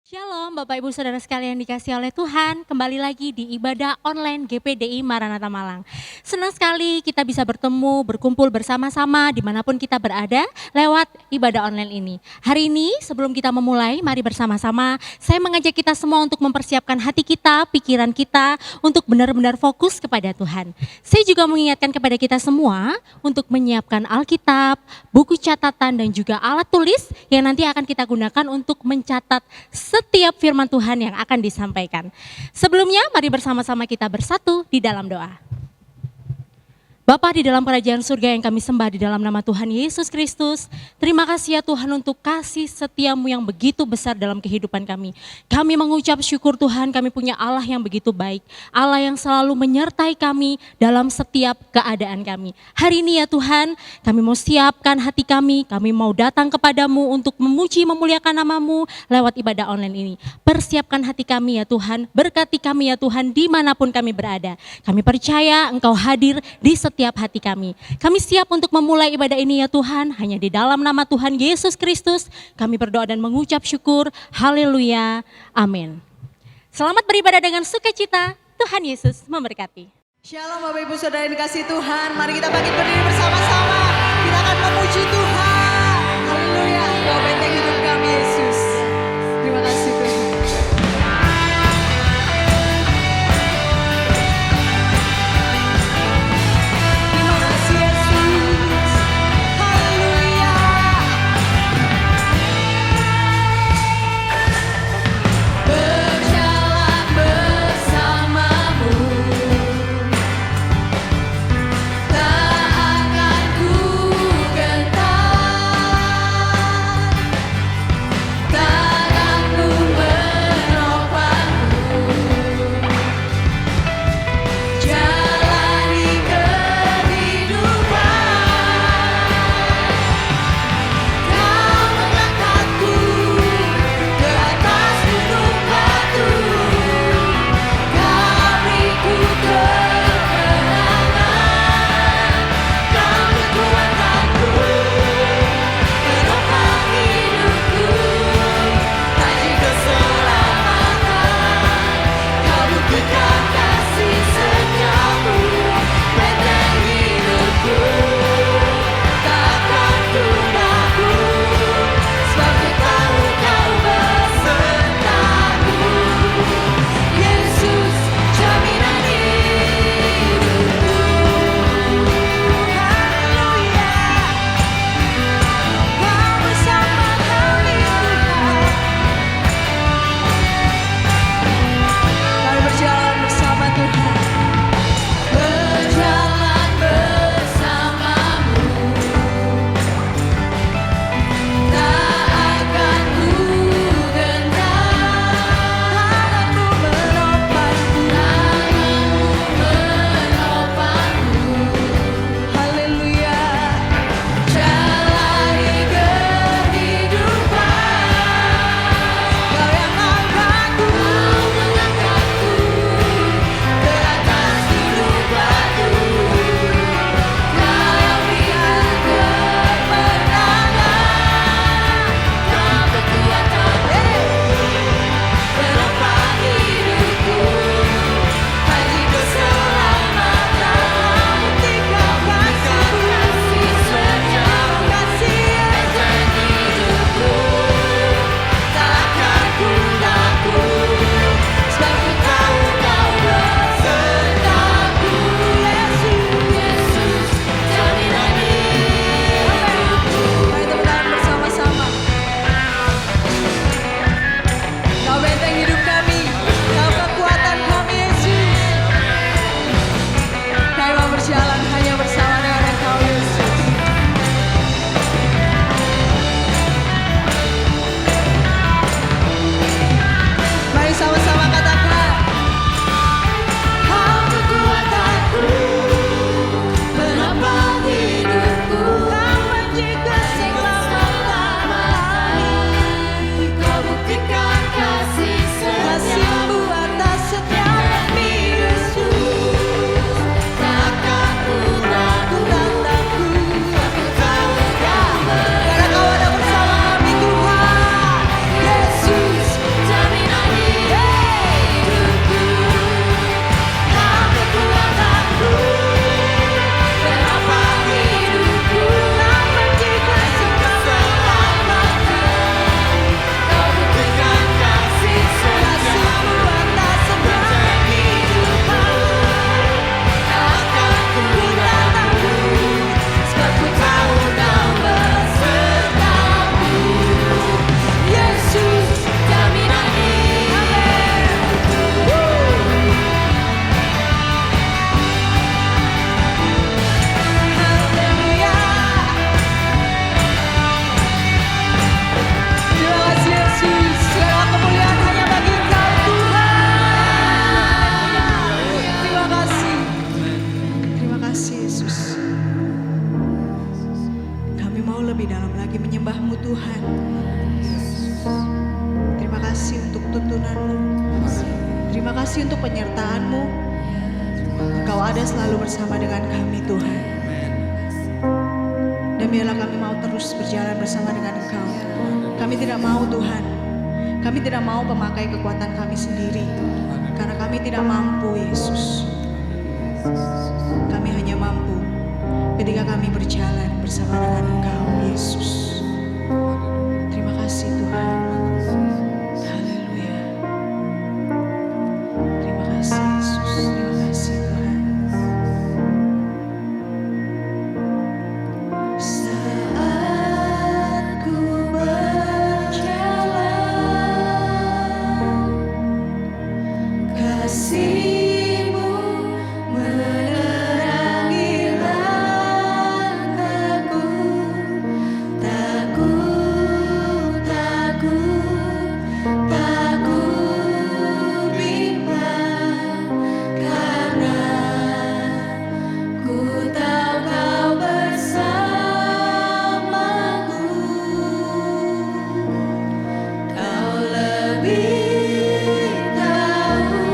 Shalom Bapak Ibu Saudara sekalian dikasih oleh Tuhan, kembali lagi di ibadah online GPDI Maranatha Malang. Senang sekali kita bisa bertemu, berkumpul bersama-sama dimanapun kita berada lewat ibadah online ini. Hari ini sebelum kita memulai, mari bersama-sama saya mengajak kita semua untuk mempersiapkan hati kita, pikiran kita untuk benar-benar fokus kepada Tuhan. Saya juga mengingatkan kepada kita semua untuk menyiapkan Alkitab, buku catatan dan juga alat tulis yang nanti akan kita gunakan untuk mencatat setiap firman Tuhan yang akan disampaikan. Sebelumnya mari bersama-sama kita bersatu di dalam doa. Bapa di dalam kerajaan surga yang kami sembah di dalam nama Tuhan Yesus Kristus, terima kasih ya Tuhan untuk kasih setiamu yang begitu besar dalam kehidupan kami. Kami mengucap syukur Tuhan, kami punya Allah yang begitu baik, Allah yang selalu menyertai kami dalam setiap keadaan kami. Hari ini ya Tuhan, kami mau siapkan hati kami mau datang kepadamu untuk memuji memuliakan namamu lewat ibadah online ini. Persiapkan hati kami ya Tuhan, berkati kami ya Tuhan dimanapun kami berada. Kami percaya Engkau hadir di setiap hati kami. Kami siap untuk memulai ibadah ini ya Tuhan, hanya di dalam nama Tuhan Yesus Kristus kami berdoa dan mengucap syukur. Haleluya, amin. Selamat beribadah dengan sukacita, Tuhan Yesus memberkati. Shalom Bapak Ibu Saudara yang dikasih Tuhan, mari kita bangkit berdiri bersama-sama. Kita akan memuji Tuhan. Haleluya, Kau benteng hidup kami Yesus. Terima kasih Tuhan. Terima kasih Yesus. Haleluya. Berjalan bersamamu, tak akan ku gentar, tak akan ku tuntunan-Mu. Terima kasih untuk penyertaan-Mu. Engkau ada selalu bersama dengan kami Tuhan. Dan biarlah kami mau terus berjalan bersama dengan Engkau. Kami tidak mau Tuhan, kami tidak mau memakai kekuatan kami sendiri. Karena kami tidak mampu Yesus. Kami hanya mampu ketika kami berjalan bersama dengan Engkau Yesus. Terima kasih Tuhan. Haleluya. Terima kasih Yesus. Terima kasih Tuhan. Saat ku berjalan, kasih-Mu menerangi langkahku. Takut, takut, takut bimbang, karena ku tahu Kau bersamaku. Kau lebih tahu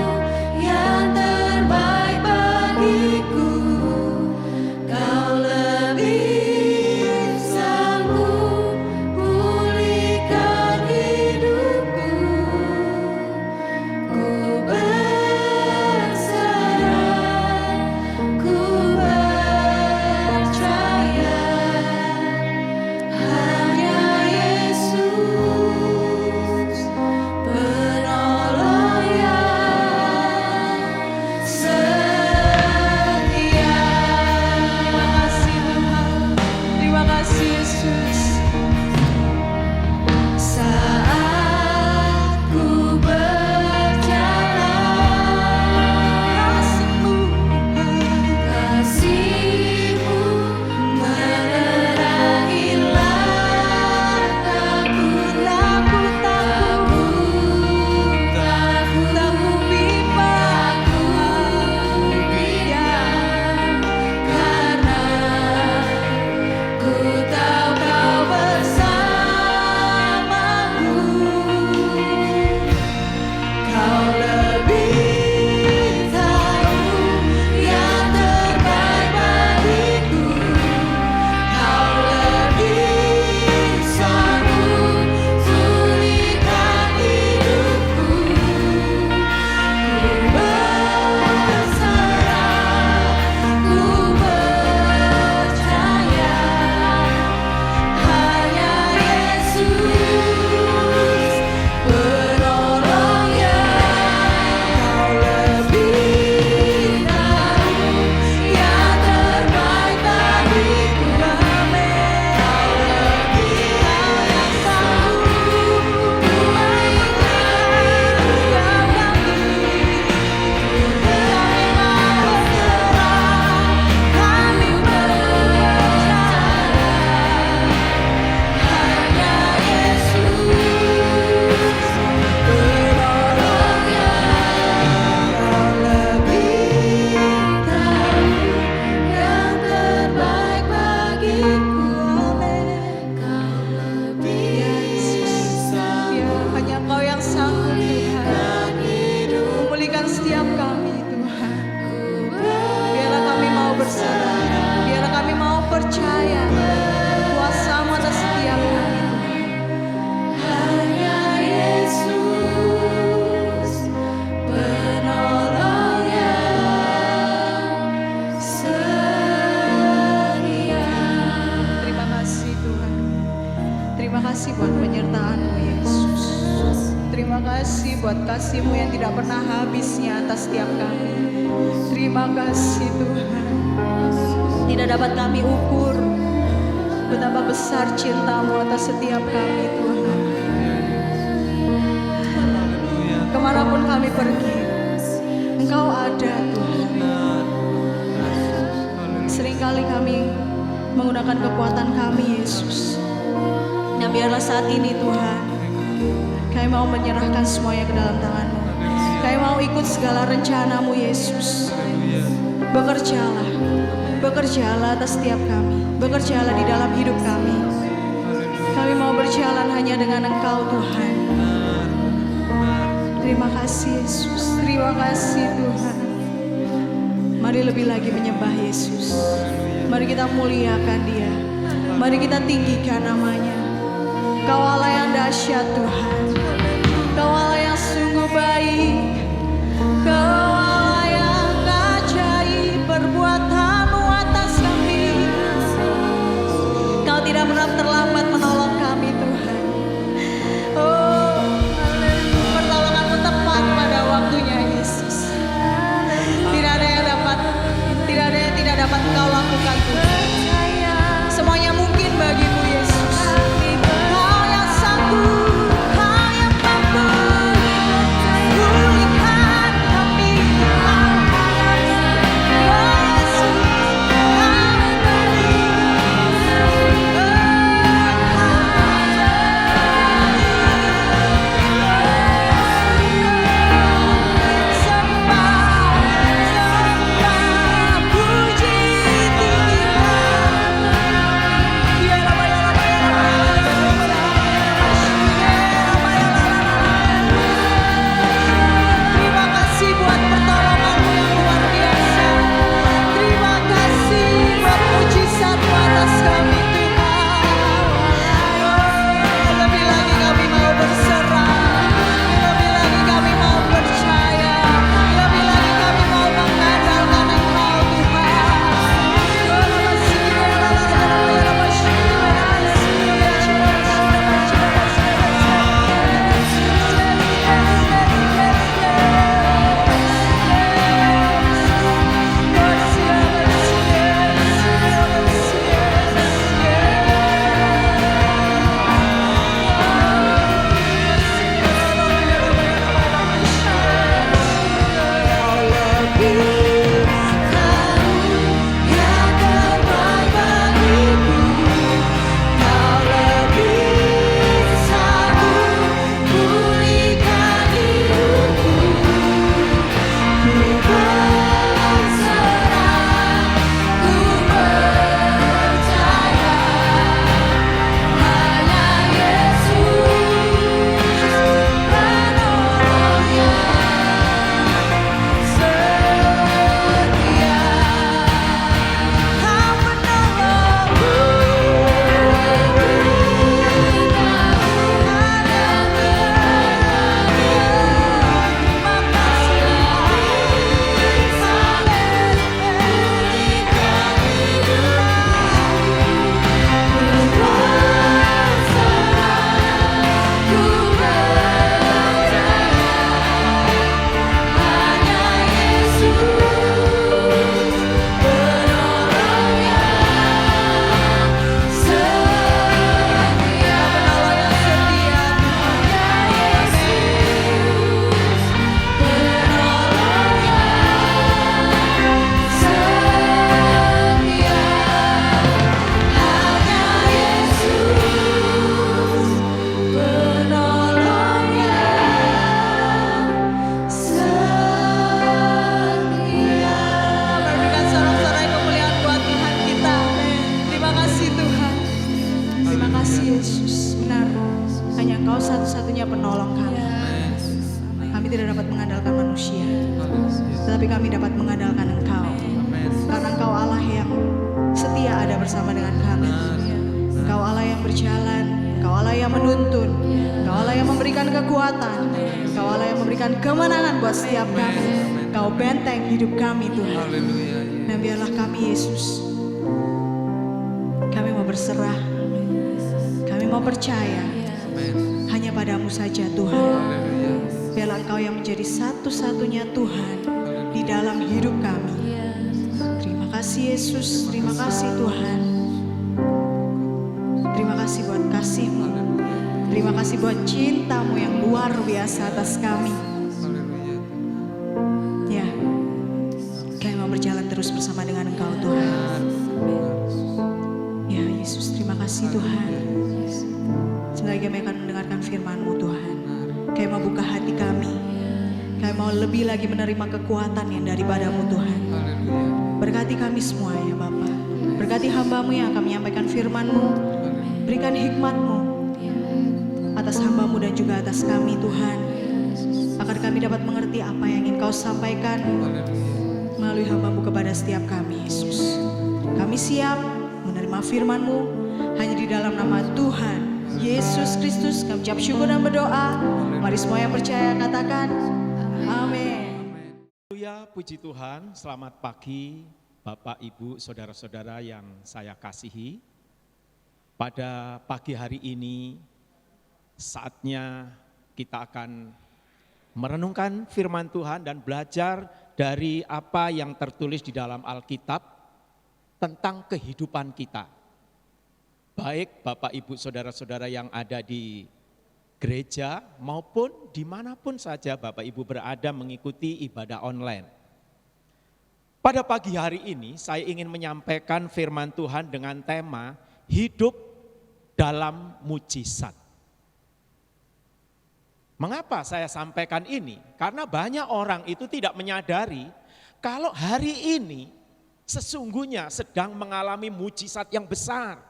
yang terbaik bagiku. Kau lebih sanggup pulihkan hidupku. Ku berserah, ku percaya hanya Yesus penolong yang setia. Terima kasih Tuhan, terima kasih Yesus. Saat ku berjalan, kasih-Mu menerangi langkahku. Takut, takut, takut bimbangku. Ya, karena ku tahu Kau bersamaku. Kau lebih tahu yang terbaik bagiku. Kau lebih sanggup pulihkan hidupku. Ku berserah, ku percaya hanya Yesus penolong yang lebih tahu yang terbaik bagiku. Amin. Kau lebih tahu yang sanggup pulihkan hidup kami. Kami mau berserah, kami percaya hanya Yesus penolong yang lebih tahu yang terbaik bagiku. Amin. Kau lebih sanggup, hanya Engkau yang sanggup Tuhan memulihkan setiap kami Tuhan. Biarlah kami mau berserah, biarlah kami mau percaya kuasa-Mu atas setiap kami Tuhan. Hanya Yesus penolong yang setia. Terima kasih Tuhan. Terima kasih buat penyertaan-Mu Yesus. Terima kasih buat kasih-Mu yang tidak pernah habisnya atas setiap kami. Terima kasih Tuhan. Tidak dapat kami ukur betapa besar cinta-Mu atas setiap kami Tuhan. Kemanapun kami pergi, Engkau ada Tuhan. Seringkali kami menggunakan kekuatan kami Yesus. Nah biarlah saat ini Tuhan, kami mau menyerahkan semuanya ke dalam tangan-Mu. Kami mau ikut segala rencana-Mu Yesus. Bekerjalah, bekerjalah atas setiap kami. Bekerjalah di dalam hidup kami. Kami mau berjalan hanya dengan Engkau Tuhan. Terima kasih Yesus, terima kasih Tuhan. Mari lebih lagi menyembah Yesus. Mari kita muliakan Dia. Mari kita tinggikan namanya. Kau Allah yang dahsyat Tuhan. Kau Allah yang sungguh baik. Kau Allah yang ajaib, perbuatan-Mu atas kami. Kau tidak pernah terlambat menolong kami Tuhan. Oh, pertolongan-Mu tepat pada waktunya Yesus. Tidak ada yang tidak dapat Kau lakukan Tuhan. Semuanya mungkin bagimu Yesus. Kau yang sanggup, Kau yang mampu pulihkan kami. Oh Yesus, sembah, puji tinggikan. Terima kasih buat pertolongan-Mu yang luar biasa. Terima kasih buat mujizat-Mu atas kami Tuhan. Lebih lagi kami mau berserah. Lebih lagi kami mau percaya. Lebih lagi kami mau mengandalkan Engkau Tuhan. Berikan sorak-sorai kemuliaan buat Tuhan kita. Terima kasih Tuhan. Terima kasih Yesus. Benar, hanya Engkau satu-satunya penolong kami. Kami tidak dapat mengandalkan manusia, tetapi kami dapat mengandalkan Engkau. Karena Engkau Allah yang setia ada bersama dengan kami. Engkau Allah yang berjalan, Engkau Allah yang menuntun, Engkau Allah yang memberikan kekuatan, Engkau Allah yang memberikan kemenangan buat setiap kami. Engkau benteng hidup kami Tuhan. Dan biarlah kami Yesus, kami mau berserah, kami mau percaya hanya padamu saja Tuhan. Biarlah Engkau yang menjadi satu-satunya Tuhan di dalam hidup kami. Terima kasih Yesus, terima kasih Tuhan. Terima kasih buat kasih-Mu. Terima kasih buat cinta-Mu yang luar biasa atas kami. Ya, kami mau berjalan terus bersama dengan Engkau Tuhan. Ya Yesus, terima kasih Tuhan. Sebentar lagi kami akan mendengarkan firman-Mu Tuhan. Kami mau buka hati kami. Kami mau lebih lagi menerima kekuatan yang daripadamu Tuhan. Berkati kami semua ya Bapa. Berkati hamba-Mu yang akan menyampaikan firman-Mu. Berikan hikmat-Mu atas hamba-Mu dan juga atas kami Tuhan. Agar kami dapat mengerti apa yang ingin kau sampaikan melalui hamba-Mu kepada setiap kami, Yesus. Kami siap menerima firman-Mu hanya di dalam nama Tuhan Yesus Kristus. Kami ucap syukur dan berdoa. Mari semua yang percaya katakan amin. Haleluya, puji Tuhan. Selamat pagi Bapak, Ibu, Saudara-saudara yang saya kasihi. Pada pagi hari ini saatnya kita akan merenungkan firman Tuhan dan belajar dari apa yang tertulis di dalam Alkitab tentang kehidupan kita. Baik Bapak, Ibu, Saudara-saudara yang ada di gereja maupun dimanapun saja Bapak Ibu berada mengikuti ibadah online. Pada pagi hari ini saya ingin menyampaikan firman Tuhan dengan tema hidup dalam mujizat. Mengapa saya sampaikan ini? Karena banyak orang itu tidak menyadari kalau hari ini sesungguhnya sedang mengalami mujizat yang besar.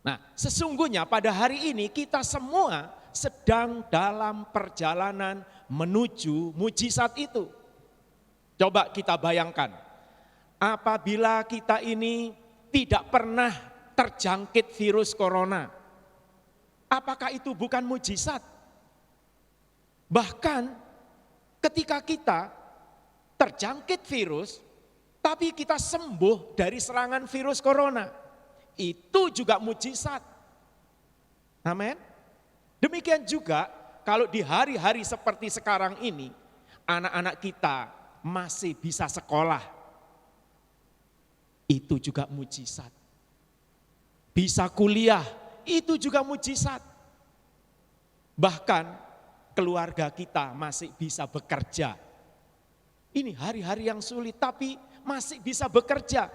Nah, sesungguhnya pada hari ini kita semua sedang dalam perjalanan menuju mujizat itu. Coba kita bayangkan, apabila kita ini tidak pernah terjangkit virus corona, apakah itu bukan mujizat? Bahkan ketika kita terjangkit virus, tapi kita sembuh dari serangan virus corona, itu juga mujizat. Amin. Demikian juga kalau di hari-hari seperti sekarang ini, anak-anak kita masih bisa sekolah, itu juga mujizat. Bisa kuliah, itu juga mujizat. Bahkan keluarga kita masih bisa bekerja. Ini hari-hari yang sulit tapi masih bisa bekerja.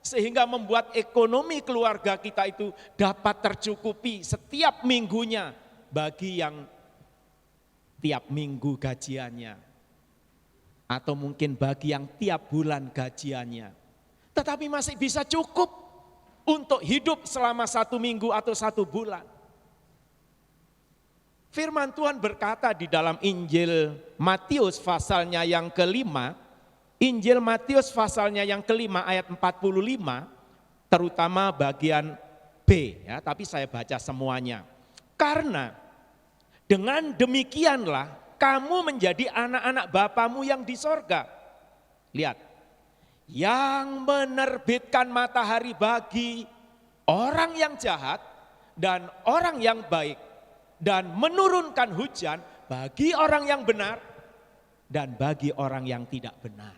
Sehingga membuat ekonomi keluarga kita itu dapat tercukupi setiap minggunya bagi yang tiap minggu gajiannya. Atau mungkin bagi yang tiap bulan gajiannya. Tetapi masih bisa cukup untuk hidup selama 1 minggu atau 1 bulan. Firman Tuhan berkata di dalam Injil Matius pasalnya yang kelima, Injil Matius pasalnya yang kelima ayat 45, terutama bagian B, ya, tapi saya baca semuanya. Karena dengan demikianlah kamu menjadi anak-anak Bapamu yang di sorga. Lihat, yang menerbitkan matahari bagi orang yang jahat dan orang yang baik, dan menurunkan hujan bagi orang yang benar dan bagi orang yang tidak benar.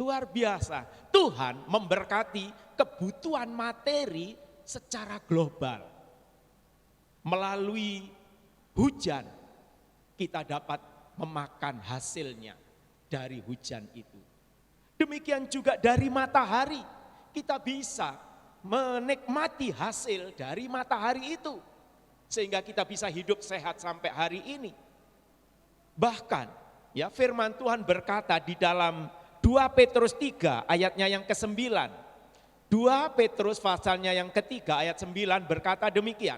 Luar biasa, Tuhan memberkati kebutuhan materi secara global. Melalui hujan kita dapat memakan hasilnya dari hujan itu. Demikian juga dari matahari, kita bisa menikmati hasil dari matahari itu. Sehingga kita bisa hidup sehat sampai hari ini. Bahkan ya firman Tuhan berkata di dalam 2 Petrus 3 ayatnya yang ke-9. 2 Petrus pasalnya yang ketiga ayat 9 berkata demikian.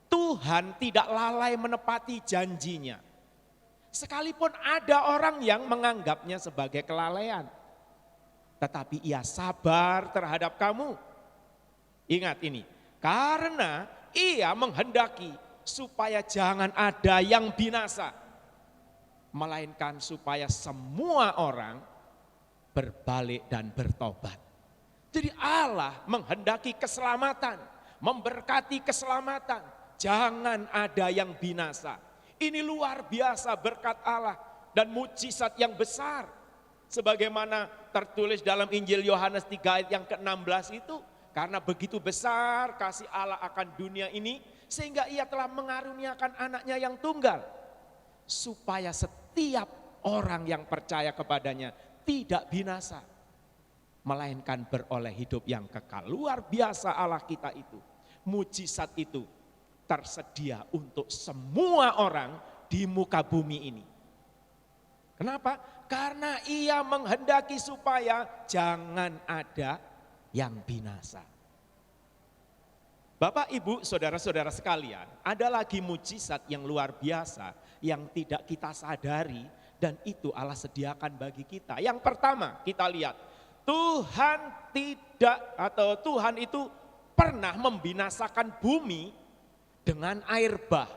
Tuhan tidak lalai menepati janjinya. Sekalipun ada orang yang menganggapnya sebagai kelalaian. Tetapi ia sabar terhadap kamu. Ingat ini, karena ia menghendaki supaya jangan ada yang binasa. Melainkan supaya semua orang berbalik dan bertobat. Jadi Allah menghendaki keselamatan, memberkati keselamatan. Jangan ada yang binasa. Ini luar biasa berkat Allah dan mujizat yang besar. Sebagaimana tertulis dalam Injil Yohanes 3 ayat yang ke-16 itu. Karena begitu besar kasih Allah akan dunia ini. Sehingga ia telah mengaruniakan anaknya yang tunggal. Supaya setiap orang yang percaya kepadanya tidak binasa. Melainkan beroleh hidup yang kekal. Luar biasa Allah kita itu. Mujizat itu tersedia untuk semua orang di muka bumi ini. Kenapa? Karena ia menghendaki supaya jangan ada yang binasa. Bapak, Ibu, saudara-saudara sekalian, ada lagi mujizat yang luar biasa yang tidak kita sadari dan itu Allah sediakan bagi kita. Yang pertama kita lihat, Tuhan itu pernah membinasakan bumi dengan air bah.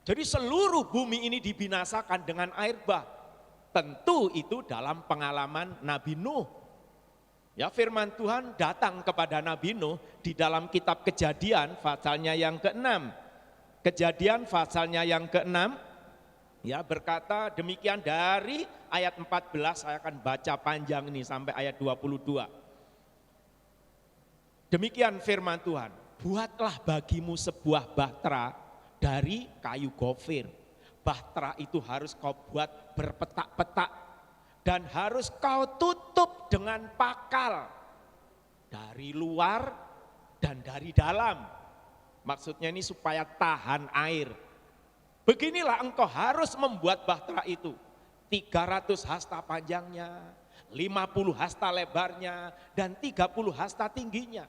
Jadi seluruh bumi ini dibinasakan dengan air bah. Tentu itu dalam pengalaman Nabi Nuh. Ya, firman Tuhan datang kepada Nabi Nuh di dalam kitab Kejadian pasalnya yang ke-6. Kejadian pasalnya yang ke-6 ya berkata demikian dari ayat 14, saya akan baca panjang ini sampai ayat 22. Demikian firman Tuhan, buatlah bagimu sebuah bahtera dari kayu gofir. Bahtera itu harus kau buat berpetak-petak dan harus kau tutup dengan pakal dari luar dan dari dalam. Maksudnya ini supaya tahan air. Beginilah engkau harus membuat bahtera itu. 300 hasta panjangnya, 50 hasta lebarnya, dan 30 hasta tingginya.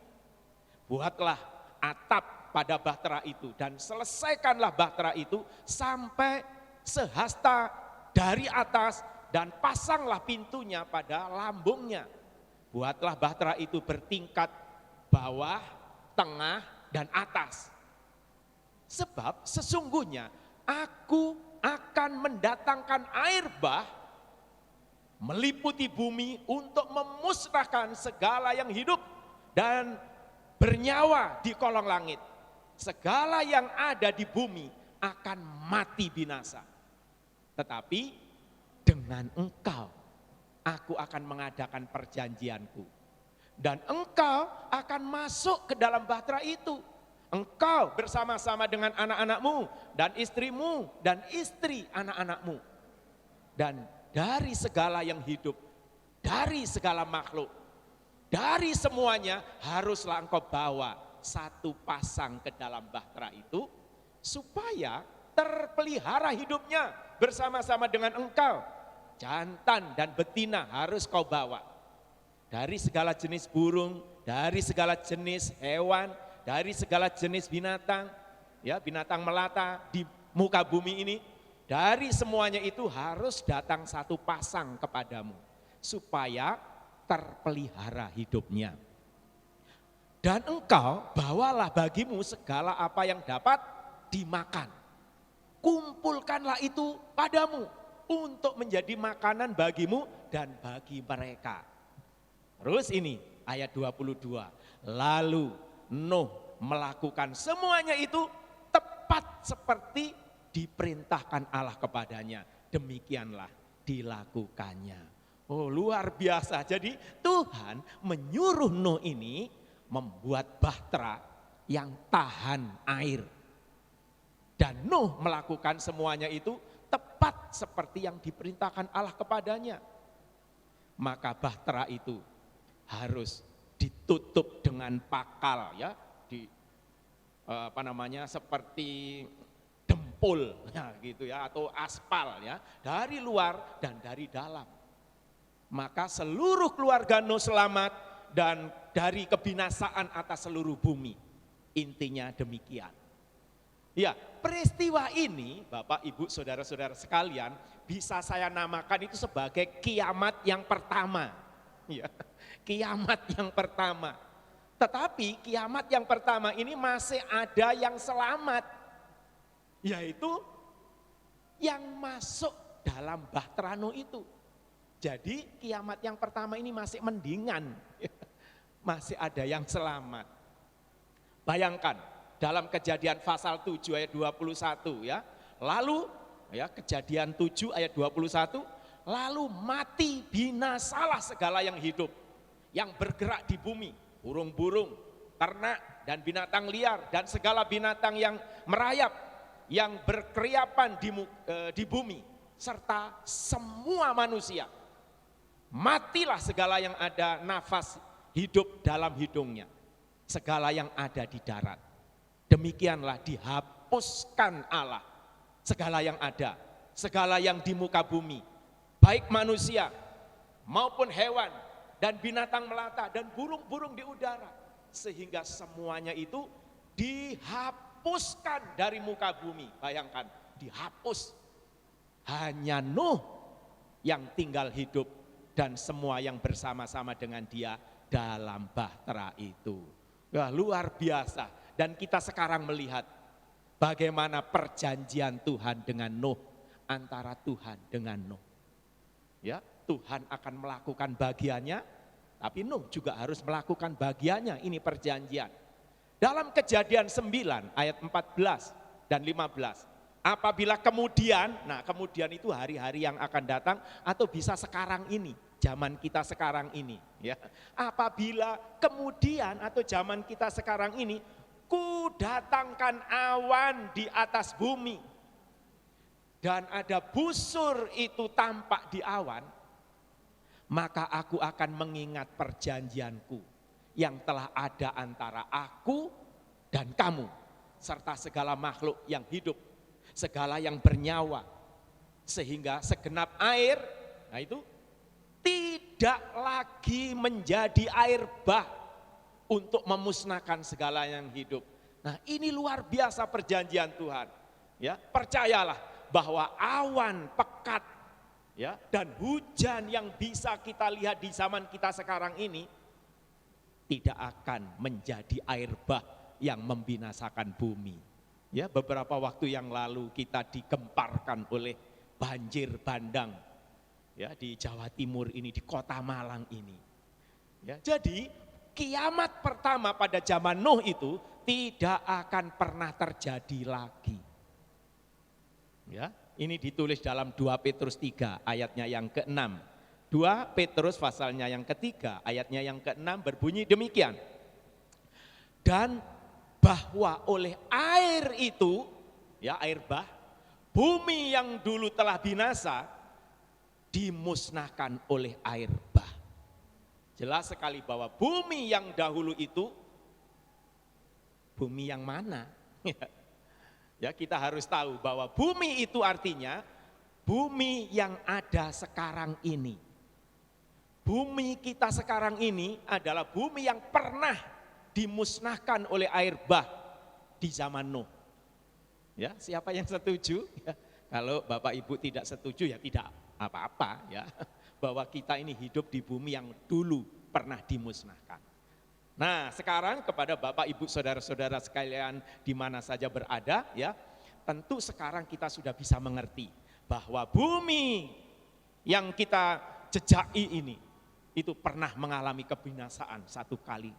Buatlah atap pada bahtera itu dan selesaikanlah bahtera itu sampai sehasta dari atas dan pasanglah pintunya pada lambungnya. Buatlah bahtera itu bertingkat bawah, tengah, dan atas. Sebab sesungguhnya aku akan mendatangkan air bah meliputi bumi untuk memusnahkan segala yang hidup dan bernyawa di kolong langit. Segala yang ada di bumi akan mati binasa. Tetapi dengan engkau, aku akan mengadakan perjanjianku. Dan engkau akan masuk ke dalam bahtera itu. Engkau bersama-sama dengan anak-anakmu dan istrimu dan istri anak-anakmu. Dan dari segala yang hidup, dari segala makhluk, dari semuanya haruslah engkau bawa satu pasang ke dalam bahtera itu supaya terpelihara hidupnya bersama-sama dengan engkau. Jantan dan betina harus kau bawa. Dari segala jenis burung, dari segala jenis hewan, dari segala jenis binatang, ya binatang melata di muka bumi ini, dari semuanya itu harus datang satu pasang kepadamu supaya terpelihara hidupnya. Dan engkau bawalah bagimu segala apa yang dapat dimakan. Kumpulkanlah itu padamu untuk menjadi makanan bagimu dan bagi mereka. Terus ini ayat 22. Lalu Nuh melakukan semuanya itu tepat seperti diperintahkan Allah kepadanya. Demikianlah dilakukannya. Oh luar biasa. Jadi Tuhan menyuruh Nuh ini membuat bahtera yang tahan air. Dan Nuh melakukan semuanya itu tepat seperti yang diperintahkan Allah kepadanya. Maka bahtera itu harus ditutup dengan pakal ya, seperti dempul ya gitu ya atau aspal ya, dari luar dan dari dalam. Maka seluruh keluarga Nuh selamat dan dari kebinasaan atas seluruh bumi. Intinya demikian. Ya, peristiwa ini Bapak Ibu Saudara-saudara sekalian bisa saya namakan itu sebagai kiamat yang pertama. Ya, kiamat yang pertama. Tetapi kiamat yang pertama ini masih ada yang selamat. Yaitu yang masuk dalam bahtera Nuh itu. Jadi kiamat yang pertama ini masih mendingan. Masih ada yang selamat. Bayangkan dalam Kejadian pasal 7 ayat 21 ya. Lalu ya Kejadian 7 ayat 21, lalu mati binasalah segala yang hidup yang bergerak di bumi, burung-burung, ternak dan binatang liar dan segala binatang yang merayap, yang berkeriapan di bumi serta semua manusia. Matilah segala yang ada nafas hidup dalam hidungnya, segala yang ada di darat. Demikianlah dihapuskan Allah segala yang ada, segala yang di muka bumi, baik manusia maupun hewan dan binatang melata dan burung-burung di udara, sehingga semuanya itu dihapuskan dari muka bumi. Bayangkan, dihapus. Hanya Nuh yang tinggal hidup dan semua yang bersama-sama dengan dia dalam bahtera itu. Wah, luar biasa. Dan kita sekarang melihat bagaimana perjanjian Tuhan dengan Nuh, antara Tuhan dengan Nuh. Ya, Tuhan akan melakukan bagiannya, tapi Nuh juga harus melakukan bagiannya. Ini perjanjian. Dalam Kejadian 9 ayat 14 dan 15. Apabila kemudian, nah kemudian itu hari-hari yang akan datang atau bisa sekarang ini, zaman kita sekarang ini. Ya. Apabila kemudian atau zaman kita sekarang ini, ku datangkan awan di atas bumi dan ada busur itu tampak di awan, maka aku akan mengingat perjanjianku yang telah ada antara aku dan kamu, serta segala makhluk yang hidup, segala yang bernyawa, sehingga segenap air, nah itu tidak lagi menjadi air bah untuk memusnahkan segala yang hidup. Nah ini luar biasa perjanjian Tuhan. Ya, percayalah bahwa awan pekat, ya, dan hujan yang bisa kita lihat di zaman kita sekarang ini tidak akan menjadi air bah yang membinasakan bumi. Ya, beberapa waktu yang lalu kita digemparkan oleh banjir bandang, ya, di Jawa Timur ini, di kota Malang ini. Ya, jadi kiamat pertama pada zaman Nuh itu tidak akan pernah terjadi lagi. Ya, ini ditulis dalam 2 Petrus 3 ayatnya yang ke-6. 2 Petrus pasalnya yang ketiga ayatnya yang ke-6 berbunyi demikian. Dan bahwa oleh air itu, ya air bah, bumi yang dulu telah binasa dimusnahkan oleh air bah. Jelas sekali bahwa bumi yang dahulu itu, bumi yang mana? Ya, kita harus tahu bahwa bumi itu artinya bumi yang ada sekarang ini. Bumi kita sekarang ini adalah bumi yang pernah dimusnahkan oleh air bah di zaman Nuh. Ya, siapa yang setuju? Ya, kalau Bapak Ibu tidak setuju ya tidak apa-apa ya. Bahwa kita ini hidup di bumi yang dulu pernah dimusnahkan. Nah, sekarang kepada Bapak Ibu saudara-saudara sekalian di mana saja berada ya, tentu sekarang kita sudah bisa mengerti bahwa bumi yang kita jejaki ini itu pernah mengalami kebinasaan satu kali.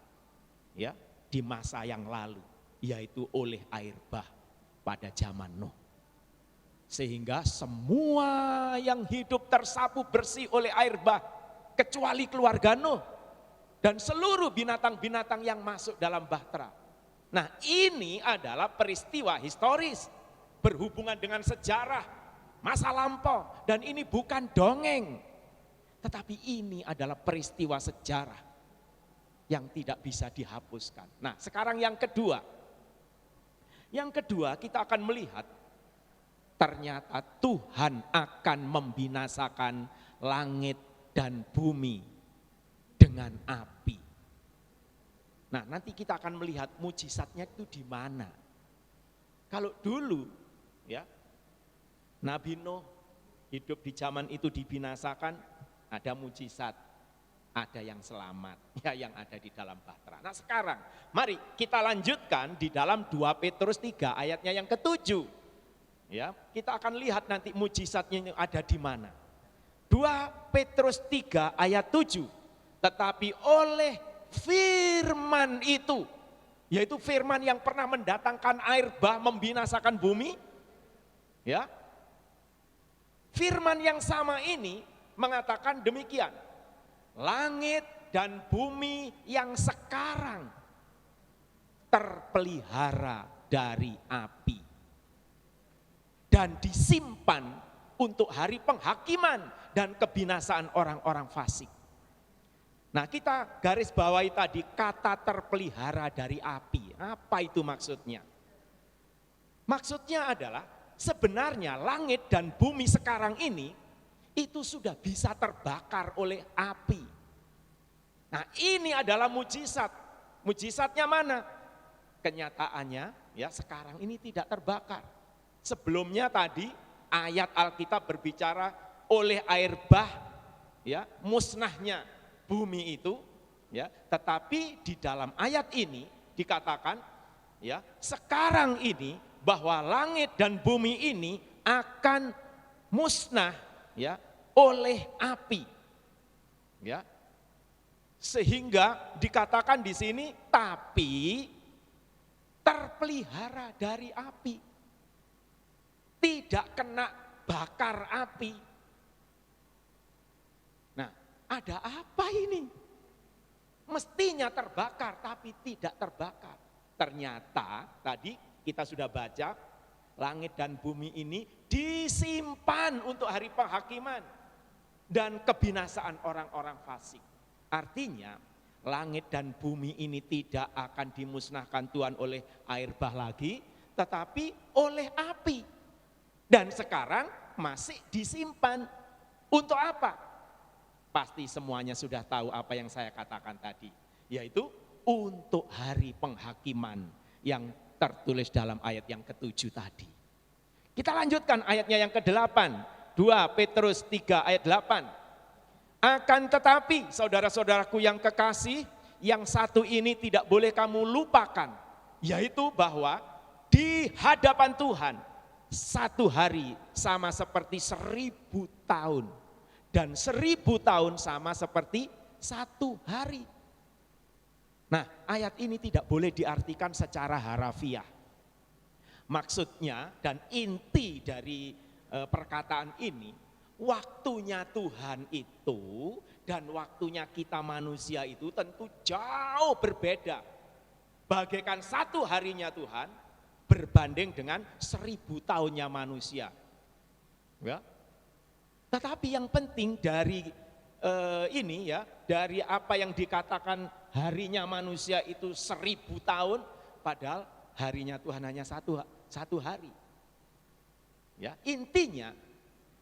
Ya, di masa yang lalu, yaitu oleh air bah pada zaman Nuh. Sehingga semua yang hidup tersapu bersih oleh air bah, kecuali keluarga Nuh dan seluruh binatang-binatang yang masuk dalam bahtera. Nah ini adalah peristiwa historis, berhubungan dengan sejarah, masa lampau, dan ini bukan dongeng, tetapi ini adalah peristiwa sejarah yang tidak bisa dihapuskan. Nah sekarang yang kedua. Yang kedua kita akan melihat ternyata Tuhan akan membinasakan langit dan bumi dengan api. Nah nanti kita akan melihat mujizatnya itu di mana. Kalau dulu ya Nabi Nuh hidup di zaman itu dibinasakan, ada mujizat. Ada yang selamat, ya yang ada di dalam bahtera. Nah sekarang, mari kita lanjutkan di dalam 2 Petrus 3 ayatnya yang ke-7. Ya, kita akan lihat nanti mujizatnya yang ada di mana. 2 Petrus 3 ayat 7. Tetapi oleh firman itu, yaitu firman yang pernah mendatangkan air bah membinasakan bumi. Ya, firman yang sama ini mengatakan demikian. Langit dan bumi yang sekarang terpelihara dari api dan disimpan untuk hari penghakiman dan kebinasaan orang-orang fasik. Nah kita garis bawahi tadi kata terpelihara dari api. Apa itu maksudnya? Maksudnya adalah sebenarnya langit dan bumi sekarang ini itu sudah bisa terbakar oleh api. Nah ini adalah mujizat. Mujizatnya mana? Kenyataannya ya sekarang ini tidak terbakar. Sebelumnya tadi ayat Alkitab berbicara oleh air bah, ya, musnahnya bumi itu, ya. Tetapi di dalam ayat ini dikatakan, ya, sekarang ini bahwa langit dan bumi ini akan musnah, ya, oleh api, ya. Sehingga dikatakan di sini tapi terpelihara dari api. Tidak kena bakar api. Nah, ada apa ini? Mestinya terbakar tapi tidak terbakar. Ternyata tadi kita sudah baca, langit dan bumi ini disimpan untuk hari penghakiman dan kebinasaan orang-orang fasik. Artinya langit dan bumi ini tidak akan dimusnahkan Tuhan oleh air bah lagi, tetapi oleh api. Dan sekarang masih disimpan. Untuk apa? Pasti semuanya sudah tahu apa yang saya katakan tadi. Yaitu untuk hari penghakiman yang tertulis dalam ayat yang ke-7 tadi. Kita lanjutkan ayatnya yang ke-8. 2 Petrus 3 ayat 8. Akan tetapi saudara-saudaraku yang kekasih, yang satu ini tidak boleh kamu lupakan. Yaitu bahwa di hadapan Tuhan, satu hari sama seperti 1000 tahun. Dan 1000 tahun sama seperti satu hari. Nah, ayat ini tidak boleh diartikan secara harafiah. Maksudnya dan inti dari perkataan ini, waktunya Tuhan itu dan waktunya kita manusia itu tentu jauh berbeda. Bagaikan satu harinya Tuhan berbanding dengan 1000 tahunnya manusia. Ya. Tetapi yang penting dari ini, ya, dari apa yang dikatakan harinya manusia itu 1000 tahun, padahal harinya Tuhan hanya satu hari. Ya, intinya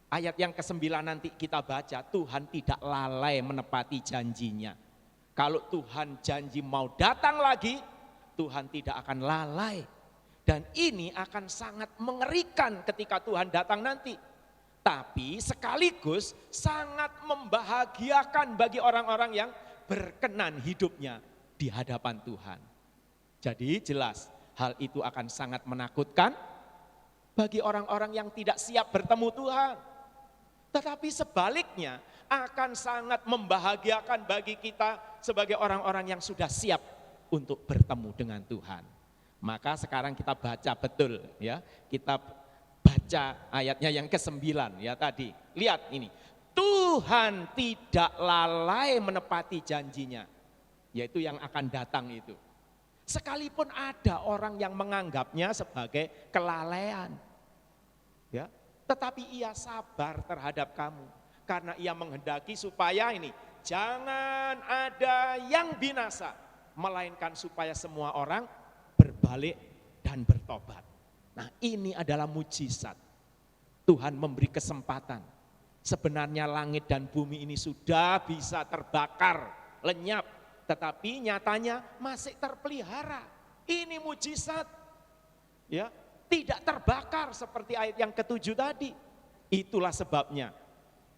ayat yang ke-9 nanti kita baca, Tuhan tidak lalai menepati janjinya. Kalau Tuhan janji mau datang lagi, Tuhan tidak akan lalai. Dan ini akan sangat mengerikan ketika Tuhan datang nanti. Tapi sekaligus sangat membahagiakan bagi orang-orang yang berkenan hidupnya di hadapan Tuhan. Jadi jelas hal itu akan sangat menakutkan bagi orang-orang yang tidak siap bertemu Tuhan. Tetapi sebaliknya akan sangat membahagiakan bagi kita sebagai orang-orang yang sudah siap untuk bertemu dengan Tuhan. Maka sekarang kita baca betul, ya. Kita baca ayatnya yang ke-9 ya tadi. Lihat ini. Tuhan tidak lalai menepati janjinya, yaitu yang akan datang itu. Sekalipun ada orang yang menganggapnya sebagai kelalaian. Ya, tetapi ia sabar terhadap kamu karena ia menghendaki supaya ini jangan ada yang binasa, melainkan supaya semua orang berbalik dan bertobat. Nah, ini adalah mujizat. Tuhan memberi kesempatan. Sebenarnya langit dan bumi ini sudah bisa terbakar, lenyap, tetapi nyatanya masih terpelihara. Ini mujizat. Ya, tidak terbakar seperti ayat yang ke-7 tadi. Itulah sebabnya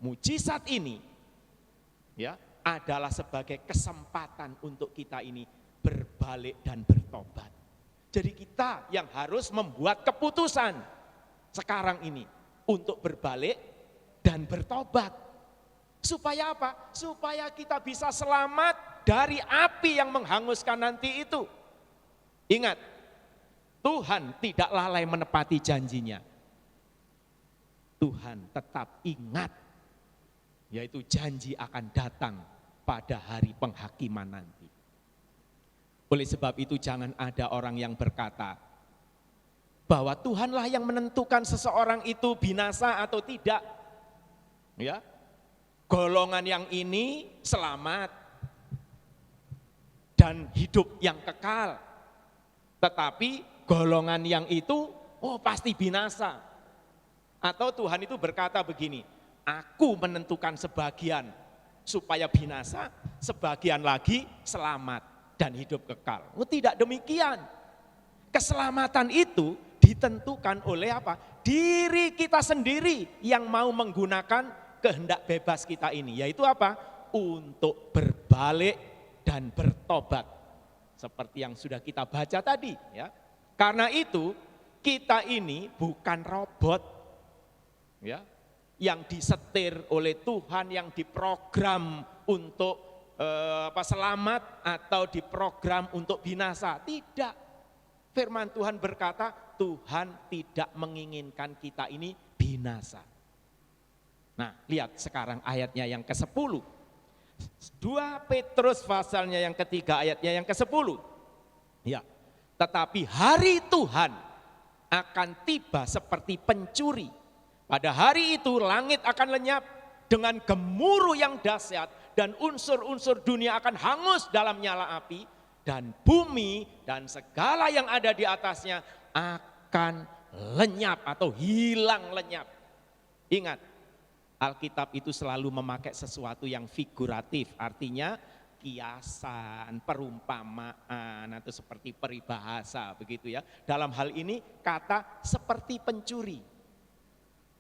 mujizat ini, ya, adalah sebagai kesempatan untuk kita ini berbalik dan bertobat. Jadi kita yang harus membuat keputusan sekarang ini untuk berbalik dan bertobat. Supaya apa? Supaya kita bisa selamat dari api yang menghanguskan nanti itu. Ingat, Tuhan tidak lalai menepati janjinya. Tuhan tetap ingat, yaitu janji akan datang pada hari penghakiman nanti. Oleh sebab itu jangan ada orang yang berkata bahwa Tuhanlah yang menentukan seseorang itu binasa atau tidak. Ya, golongan yang ini selamat dan hidup yang kekal. Tetapi golongan yang itu pasti binasa. Atau Tuhan itu berkata begini, aku menentukan sebagian supaya binasa, sebagian lagi selamat dan hidup kekal. Tidak demikian. Keselamatan itu ditentukan oleh apa? Diri kita sendiri yang mau menggunakan kehendak bebas kita ini. Yaitu apa? Untuk berbalik dan bertobat. Seperti yang sudah kita baca tadi. Ya. Karena itu kita ini bukan robot. Ya, yang disetir oleh Tuhan, yang diprogram untuk selamat atau diprogram untuk binasa. Tidak. Firman Tuhan berkata, Tuhan tidak menginginkan kita ini binasa. Nah, lihat sekarang ayatnya yang ke-10. 2 Petrus pasalnya yang ketiga ayatnya yang ke-10. Ya. Tetapi hari Tuhan akan tiba seperti pencuri. Pada hari itu langit akan lenyap dengan gemuruh yang dahsyat dan unsur-unsur dunia akan hangus dalam nyala api dan bumi dan segala yang ada di atasnya akan lenyap atau hilang lenyap. Ingat, Alkitab itu selalu memakai sesuatu yang figuratif, artinya kiasan, perumpamaan atau seperti peribahasa begitu ya. Dalam hal ini kata seperti pencuri.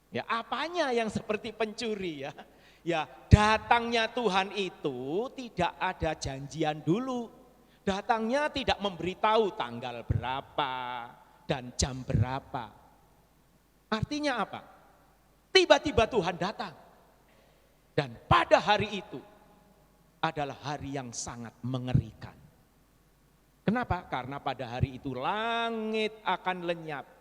Ya, apanya yang seperti pencuri ya? Ya, datangnya Tuhan itu tidak ada janjian dulu. Datangnya tidak memberitahu tanggal berapa dan jam berapa. Artinya apa? Tiba-tiba Tuhan datang. Dan pada hari itu adalah hari yang sangat mengerikan. Kenapa? Karena pada hari itu langit akan lenyap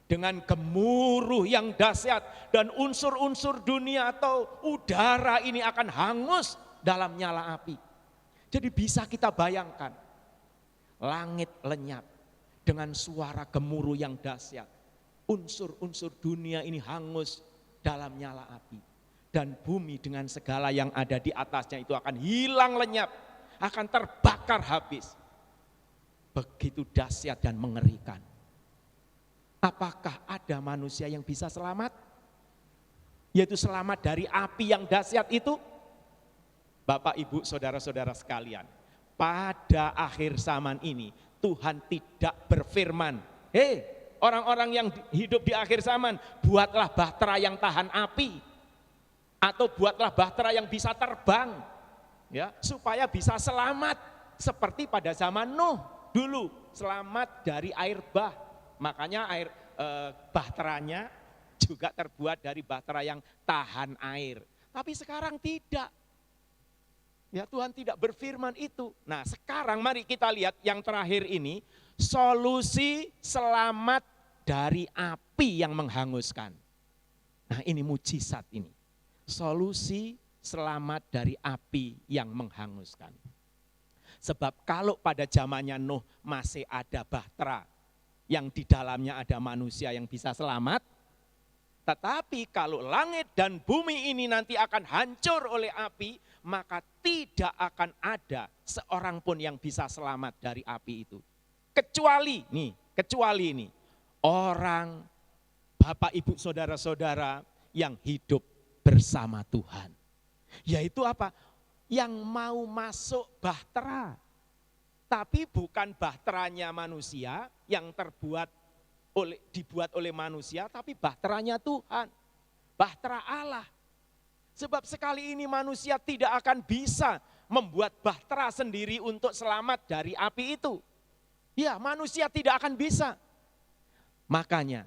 dengan gemuruh yang dahsyat dan unsur-unsur dunia atau udara ini akan hangus dalam nyala api. Jadi bisa kita bayangkan, langit lenyap dengan suara gemuruh yang dahsyat. Unsur-unsur dunia ini hangus dalam nyala api. Dan bumi dengan segala yang ada di atasnya itu akan hilang lenyap, akan terbakar habis. Begitu dahsyat dan mengerikan. Apakah ada manusia yang bisa selamat? Yaitu selamat dari api yang dahsyat itu? Bapak, Ibu, saudara-saudara sekalian, pada akhir zaman ini Tuhan tidak berfirman, "Hei, orang-orang yang hidup di akhir zaman, buatlah bahtera yang tahan api atau buatlah bahtera yang bisa terbang, ya, supaya bisa selamat seperti pada zaman Nuh dulu, selamat dari air bah." Makanya bahteranya juga terbuat dari bahtera yang tahan air. Tapi sekarang tidak. Ya, Tuhan tidak berfirman itu. Nah, sekarang mari kita lihat yang terakhir ini, solusi selamat dari api yang menghanguskan. Nah, ini mujizat ini. Solusi selamat dari api yang menghanguskan. Sebab kalau pada zamannya Nuh masih ada bahtera yang di dalamnya ada manusia yang bisa selamat, tetapi kalau langit dan bumi ini nanti akan hancur oleh api, maka tidak akan ada seorang pun yang bisa selamat dari api itu. Kecuali ini, orang, Bapak, Ibu, saudara-saudara yang hidup bersama Tuhan. Yaitu apa? Yang mau masuk bahtera. Tapi bukan bahteranya manusia yang dibuat oleh manusia, tapi bahteranya Tuhan, bahtera Allah. Sebab sekali ini manusia tidak akan bisa membuat bahtera sendiri untuk selamat dari api itu. Ya, manusia tidak akan bisa. Makanya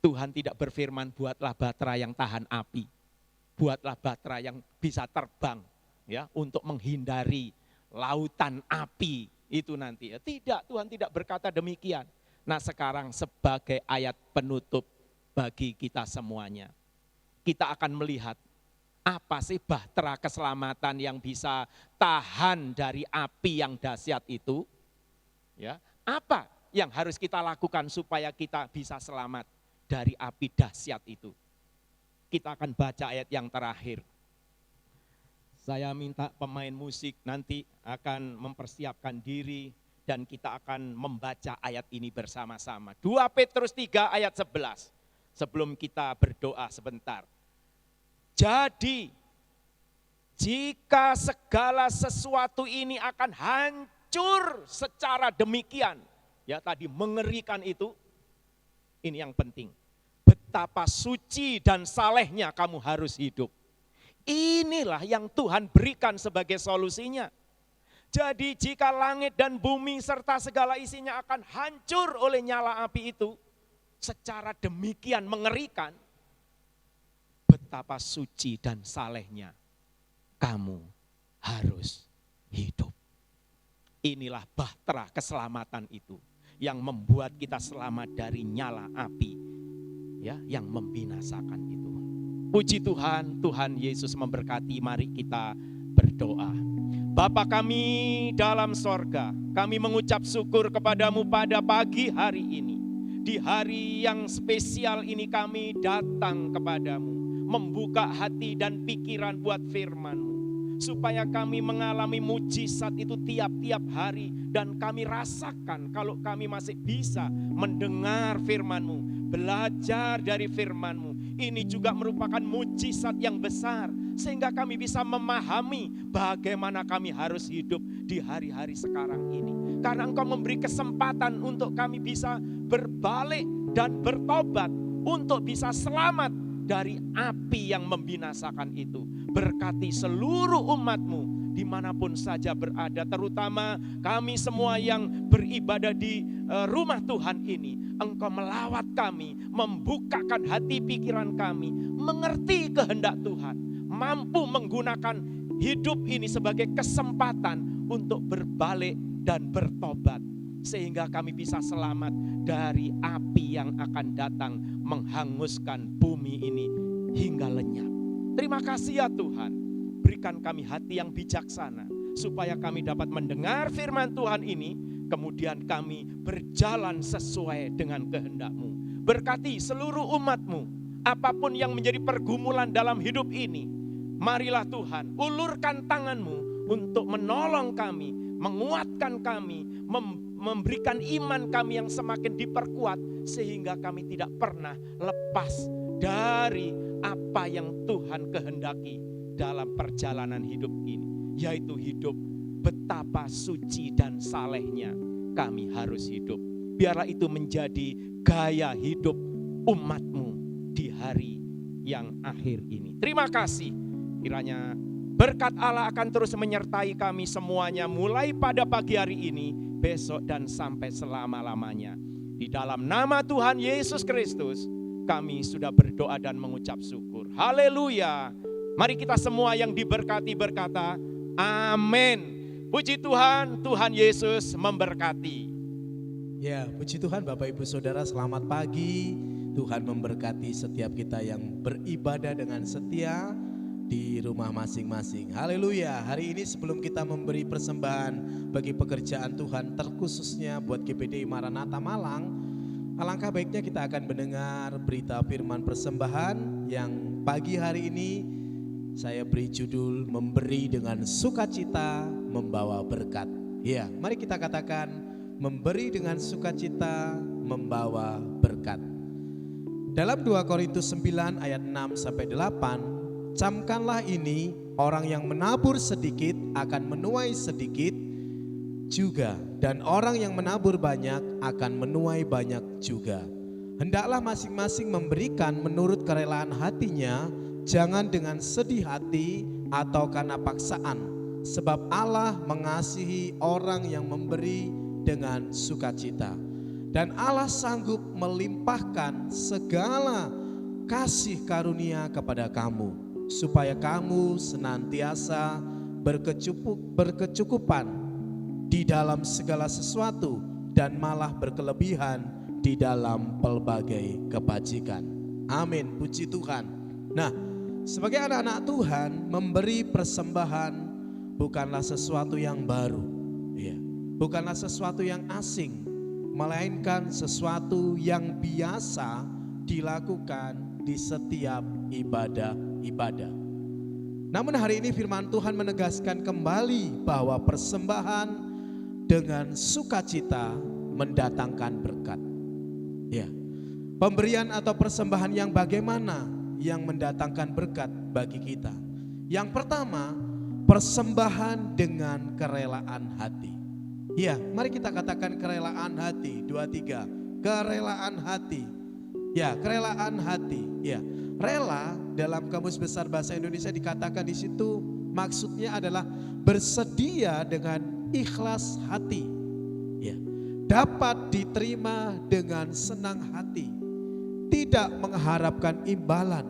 Tuhan tidak berfirman, buatlah bahtera yang tahan api, buatlah bahtera yang bisa terbang, ya, untuk menghindari lautan api itu nanti. Tidak, Tuhan tidak berkata demikian. Nah, sekarang sebagai ayat penutup bagi kita semuanya, kita akan melihat apa sih bahtera keselamatan yang bisa tahan dari api yang dahsyat itu. Ya, apa yang harus kita lakukan supaya kita bisa selamat dari api dahsyat itu? Kita akan baca ayat yang terakhir. Saya minta pemain musik nanti akan mempersiapkan diri dan kita akan membaca ayat ini bersama-sama. 2 Petrus 3 ayat 11. Sebelum kita berdoa sebentar. Jadi, jika segala sesuatu ini akan hancur secara demikian, ya tadi mengerikan itu, Ini yang penting. Betapa suci dan salehnya kamu harus hidup. Inilah yang Tuhan berikan sebagai solusinya. Jadi jika langit dan bumi serta segala isinya akan hancur oleh nyala api itu, secara demikian mengerikan, betapa suci dan salehnya kamu harus hidup. Inilah bahtera keselamatan itu yang membuat kita selamat dari nyala api ya, yang membinasakan itu. Puji Tuhan, Tuhan Yesus memberkati. Mari kita berdoa. Bapa kami dalam sorga, kami mengucap syukur kepadamu pada pagi hari ini. Di hari yang spesial ini kami datang kepadamu, membuka hati dan pikiran buat firman-Mu, supaya kami mengalami mujizat itu tiap-tiap hari, dan kami rasakan kalau kami masih bisa mendengar firman-Mu, belajar dari firman-Mu. Ini juga merupakan mujizat yang besar, sehingga kami bisa memahami bagaimana kami harus hidup di hari-hari sekarang ini. Karena Engkau memberi kesempatan untuk kami bisa berbalik dan bertobat, untuk bisa selamat dari api yang membinasakan itu. Berkati seluruh umat-Mu dimanapun saja berada, terutama kami semua yang beribadah di rumah Tuhan ini. Engkau melawat kami, membukakan hati pikiran kami, mengerti kehendak Tuhan, mampu menggunakan hidup ini sebagai kesempatan untuk berbalik dan bertobat, sehingga kami bisa selamat dari api yang akan datang menghanguskan bumi ini hingga lenyap. Terima kasih ya Tuhan, berikan kami hati yang bijaksana, supaya kami dapat mendengar firman Tuhan ini, kemudian kami berjalan sesuai dengan kehendak-Mu. Berkati seluruh umat-Mu, apapun yang menjadi pergumulan dalam hidup ini, marilah Tuhan, ulurkan tangan-Mu untuk menolong kami, menguatkan kami, memberikan iman kami yang semakin diperkuat, sehingga kami tidak pernah lepas dari apa yang Tuhan kehendaki dalam perjalanan hidup ini, yaitu hidup betapa suci dan salehnya kami harus hidup. Biarlah itu menjadi gaya hidup umat-Mu di hari yang akhir ini. Terima kasih, kiranya berkat Allah akan terus menyertai kami semuanya, mulai pada pagi hari ini, besok dan sampai selama-lamanya. Di dalam nama Tuhan Yesus Kristus kami sudah berdoa dan mengucap syukur. Haleluya. Mari kita semua yang diberkati berkata amin. Puji Tuhan, Tuhan Yesus memberkati. Ya, puji Tuhan Bapak Ibu Saudara, selamat pagi. Tuhan memberkati setiap kita yang beribadah dengan setia di rumah masing-masing. Haleluya. Hari ini sebelum kita memberi persembahan bagi pekerjaan Tuhan, terkhususnya buat GPDI Maranatha Malang, alangkah baiknya kita akan mendengar berita firman persembahan yang pagi hari ini saya beri judul memberi dengan sukacita membawa berkat. Ya, mari kita katakan memberi dengan sukacita membawa berkat. Dalam 2 Korintus 9 ayat 6 sampai 8, camkanlah ini, orang yang menabur sedikit akan menuai sedikit juga, dan orang yang menabur banyak akan menuai banyak juga. Hendaklah masing-masing memberikan menurut kerelaan hatinya, jangan dengan sedih hati atau karena paksaan, sebab Allah mengasihi orang yang memberi dengan sukacita. Dan Allah sanggup melimpahkan segala kasih karunia kepada kamu, supaya kamu senantiasa berkecukupan di dalam segala sesuatu dan malah berkelebihan di dalam pelbagai kebajikan. Amin, puji Tuhan. Nah, sebagai anak-anak Tuhan, memberi persembahan bukanlah sesuatu yang baru, ya, bukanlah sesuatu yang asing, melainkan sesuatu yang biasa dilakukan di setiap ibadah-ibadah. Namun hari ini firman Tuhan menegaskan kembali bahwa persembahan dengan sukacita mendatangkan berkat. Ya, pemberian atau persembahan yang bagaimana yang mendatangkan berkat bagi kita? Yang pertama, persembahan dengan kerelaan hati. Ya, mari kita katakan kerelaan hati. 2, 3, kerelaan hati. Ya, kerelaan hati. Ya, rela dalam Kamus Besar Bahasa Indonesia dikatakan di situ maksudnya adalah bersedia dengan ikhlas hati. Ya, dapat diterima dengan senang hati, tidak mengharapkan imbalan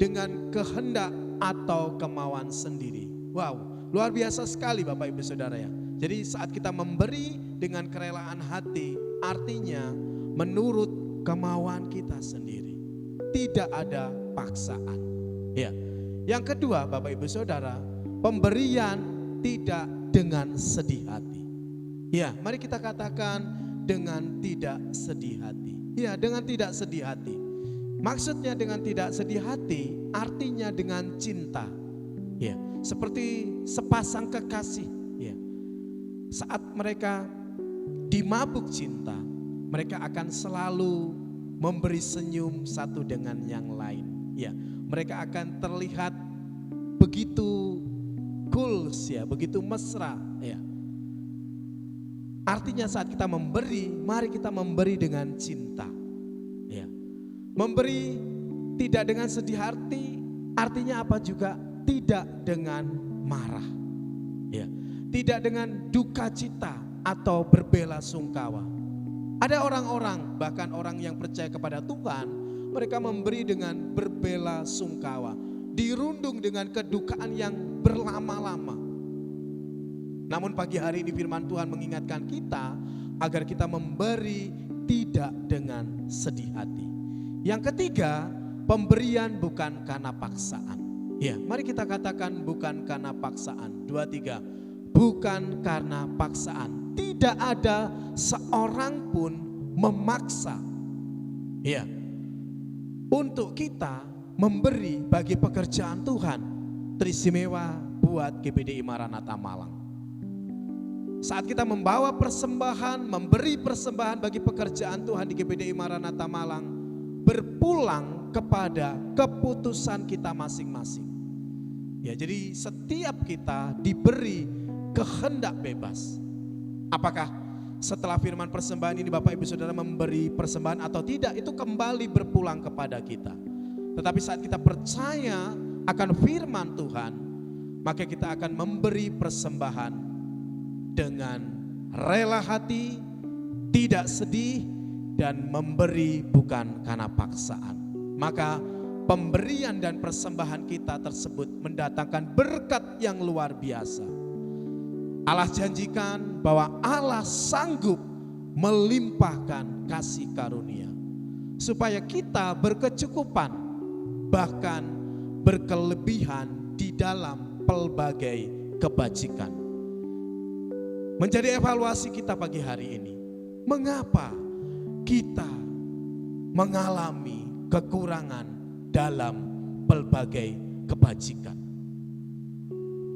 dengan kehendak atau kemauan sendiri. Wow, luar biasa sekali Bapak Ibu Saudara ya. Jadi saat kita memberi dengan kerelaan hati, artinya menurut kemauan kita sendiri. Tidak ada paksaan. Ya. Yang kedua Bapak Ibu Saudara, pemberian tidak dengan sedih hati. Ya, mari kita katakan dengan tidak sedih hati. Ya, dengan tidak sedih hati. Maksudnya dengan tidak sedih hati artinya dengan cinta. Ya, seperti sepasang kekasih, ya. Saat mereka dimabuk cinta, mereka akan selalu memberi senyum satu dengan yang lain. Ya, mereka akan terlihat begitu cool ya, begitu mesra ya. Artinya saat kita memberi, mari kita memberi dengan cinta. Ya. Memberi tidak dengan sedih hati, artinya apa juga? Tidak dengan marah. Ya. Tidak dengan duka cita atau berbela sungkawa. Ada orang-orang, bahkan orang yang percaya kepada Tuhan, mereka memberi dengan berbela sungkawa, dirundung dengan kedukaan yang berlama-lama. Namun pagi hari ini firman Tuhan mengingatkan kita agar kita memberi tidak dengan sedih hati. Yang ketiga, pemberian bukan karena paksaan. Ya, mari kita katakan bukan karena paksaan. 2, 3, bukan karena paksaan. Tidak ada seorang pun memaksa. Ya, untuk kita memberi bagi pekerjaan Tuhan teristimewa buat GPDI Maranatha Malang. Saat kita membawa persembahan, memberi persembahan bagi pekerjaan Tuhan di GPDI Maranatha Malang, berpulang kepada keputusan kita masing-masing. Ya, jadi setiap kita diberi kehendak bebas. Apakah setelah firman persembahan ini Bapak Ibu Saudara memberi persembahan atau tidak, itu kembali berpulang kepada kita. Tetapi saat kita percaya akan firman Tuhan, maka kita akan memberi persembahan dengan rela hati, tidak sedih, dan memberi bukan karena paksaan. Maka pemberian dan persembahan kita tersebut mendatangkan berkat yang luar biasa. Allah janjikan bahwa Allah sanggup melimpahkan kasih karunia supaya kita berkecukupan, bahkan berkelebihan di dalam pelbagai kebajikan. Menjadi evaluasi kita pagi hari ini, mengapa kita mengalami kekurangan dalam pelbagai kebajikan?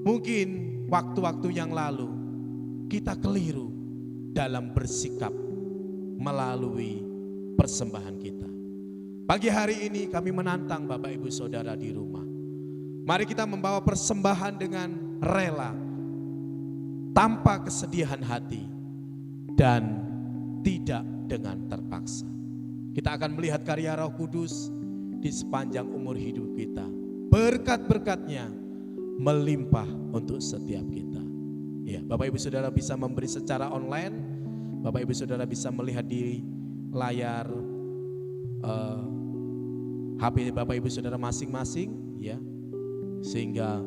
Mungkin waktu-waktu yang lalu kita keliru dalam bersikap melalui persembahan kita. Pagi hari ini kami menantang Bapak Ibu Saudara di rumah. Mari kita membawa persembahan dengan rela, tanpa kesedihan hati, dan tidak dengan terpaksa. Kita akan melihat karya Roh Kudus di sepanjang umur hidup kita. Berkat-berkatnya melimpah untuk setiap kita. Ya, Bapak Ibu Saudara bisa memberi secara online. Bapak Ibu Saudara bisa melihat di layar HP Bapak Ibu Saudara masing-masing, ya, sehingga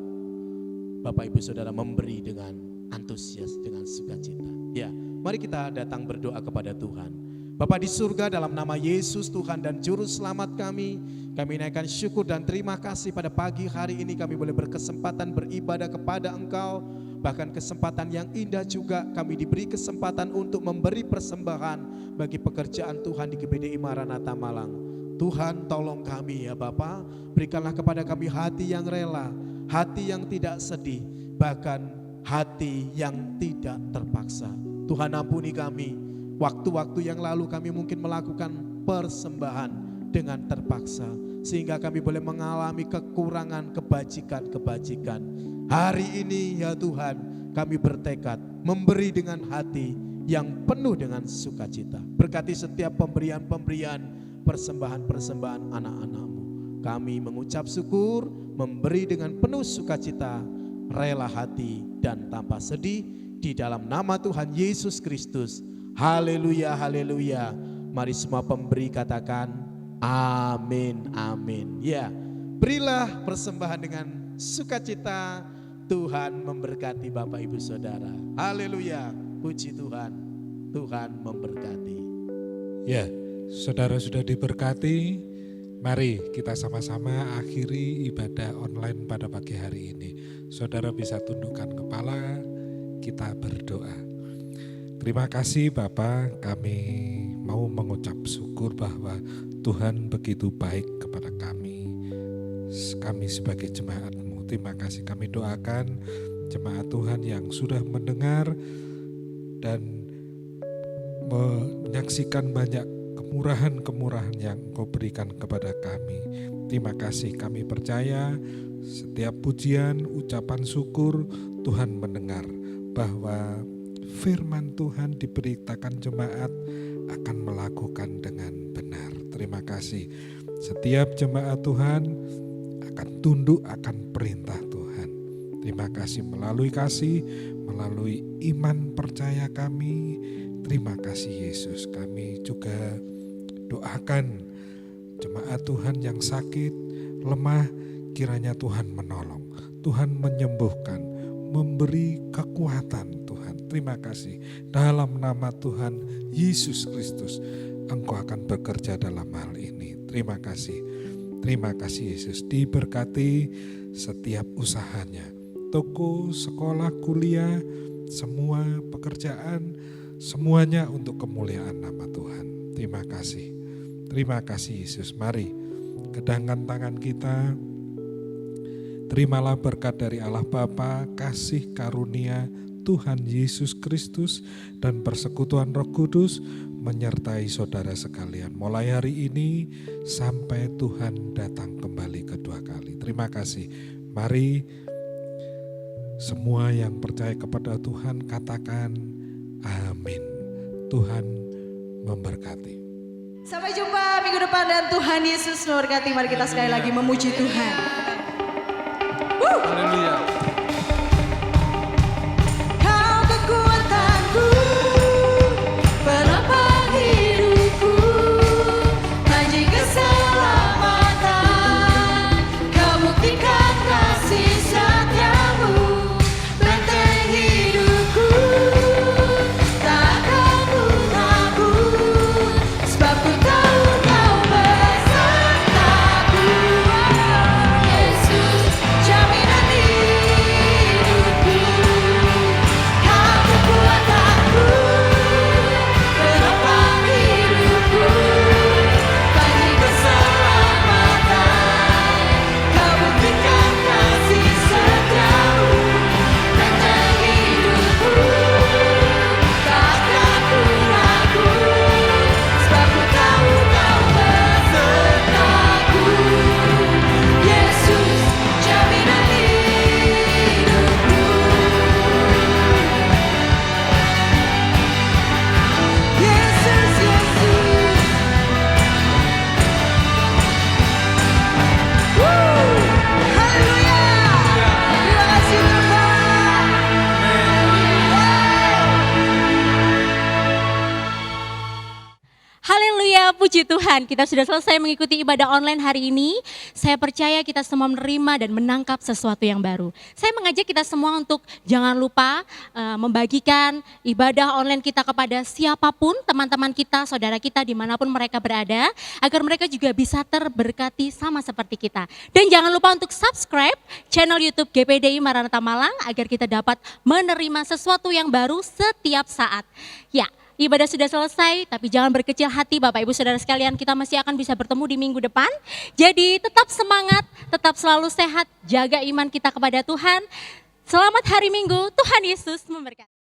Bapak Ibu Saudara memberi dengan antusias, dengan sukacita. Ya, mari kita datang berdoa kepada Tuhan. Bapa di surga, dalam nama Yesus Tuhan dan Juru Selamat kami naikkan syukur dan terima kasih pada pagi hari ini kami boleh berkesempatan beribadah kepada Engkau. Bahkan kesempatan yang indah juga kami diberi kesempatan untuk memberi persembahan bagi pekerjaan Tuhan di GPDI Maranatha Malang. Tuhan tolong kami ya Bapa, berikanlah kepada kami hati yang rela, hati yang tidak sedih, bahkan hati yang tidak terpaksa. Tuhan ampuni kami, waktu-waktu yang lalu kami mungkin melakukan persembahan dengan terpaksa, sehingga kami boleh mengalami kekurangan kebajikan-kebajikan. Hari ini ya Tuhan, kami bertekad memberi dengan hati yang penuh dengan sukacita. Berkati setiap pemberian-pemberian persembahan-persembahan anak-anak-Mu. Kami mengucap syukur, memberi dengan penuh sukacita, rela hati dan tanpa sedih di dalam nama Tuhan Yesus Kristus. Haleluya, haleluya. Mari semua pemberi katakan amin, amin. Ya, berilah persembahan dengan sukacita. Tuhan memberkati Bapak Ibu Saudara. Haleluya, puji Tuhan. Tuhan memberkati. Ya, saudara sudah diberkati. Mari kita sama-sama akhiri ibadah online pada pagi hari ini. Saudara bisa tundukkan kepala, kita berdoa. Terima kasih Bapak, kami mau mengucap syukur bahwa Tuhan begitu baik kepada kami. Kami sebagai jemaat-Mu, terima kasih. Kami doakan jemaat Tuhan yang sudah mendengar dan menyaksikan banyak kemurahan-kemurahan yang Engkau berikan kepada kami. Terima kasih, kami percaya setiap pujian, ucapan syukur Tuhan mendengar, bahwa firman Tuhan diberitakan jemaat akan melakukan dengan benar. Terima kasih, setiap jemaat Tuhan akan tunduk akan perintah Tuhan. Terima kasih melalui kasih, melalui iman percaya kami. Terima kasih Yesus. Kami juga doakan jemaat Tuhan yang sakit, lemah, kiranya Tuhan menolong, Tuhan menyembuhkan, memberi kekuatan Tuhan. Terima kasih. Dalam nama Tuhan Yesus Kristus, Engkau akan bekerja dalam hal ini. Terima kasih. Terima kasih Yesus. Diberkati setiap usahanya, toko, sekolah, kuliah, semua pekerjaan, semuanya untuk kemuliaan nama Tuhan. Terima kasih. Terima kasih Yesus. Mari kedangkan tangan kita. Terimalah berkat dari Allah Bapa, kasih karunia Tuhan Yesus Kristus dan persekutuan Roh Kudus menyertai saudara sekalian. Mulai hari ini sampai Tuhan datang kembali kedua kali. Terima kasih. Mari semua yang percaya kepada Tuhan katakan amin. Tuhan memberkati. Sampai jumpa minggu depan dan Tuhan Yesus memberkati. Mari kita sekali lagi memuji Tuhan. Haleluya. Kau kekuatanku, penopang hidupku, janji keselamatan. Kau buktikan kasih setiamu, benteng hidupku, tak akan ku takut, sebab ku tahu Kau besertaku. Yesus, jaminan hidupku. Kau kekuatanku, penopang hidupku, janji keselamatan. Kau buktikan kasih setiamu, benteng hidupku, takkan ku ragu, sebab ku tahu Kau besertaku. Yesus, jaminan hidupku. Yesus, Yesus. Haleluya. Terima kasih Tuhan. Haleluya, puji Tuhan. Kita sudah selesai mengikuti ibadah online hari ini. Saya percaya kita semua menerima dan menangkap sesuatu yang baru. Saya mengajak kita semua untuk jangan lupa membagikan ibadah online kita kepada siapapun, teman-teman kita, saudara kita dimanapun mereka berada, agar mereka juga bisa terberkati sama seperti kita. Dan jangan lupa untuk subscribe channel YouTube GPDI Maranatha Malang, agar kita dapat menerima sesuatu yang baru setiap saat. Ya, ibadah sudah selesai, tapi jangan berkecil hati Bapak Ibu Saudara sekalian, kita masih akan bisa bertemu di minggu depan. Jadi tetap semangat, tetap selalu sehat, jaga iman kita kepada Tuhan. Selamat hari Minggu, Tuhan Yesus memberkati.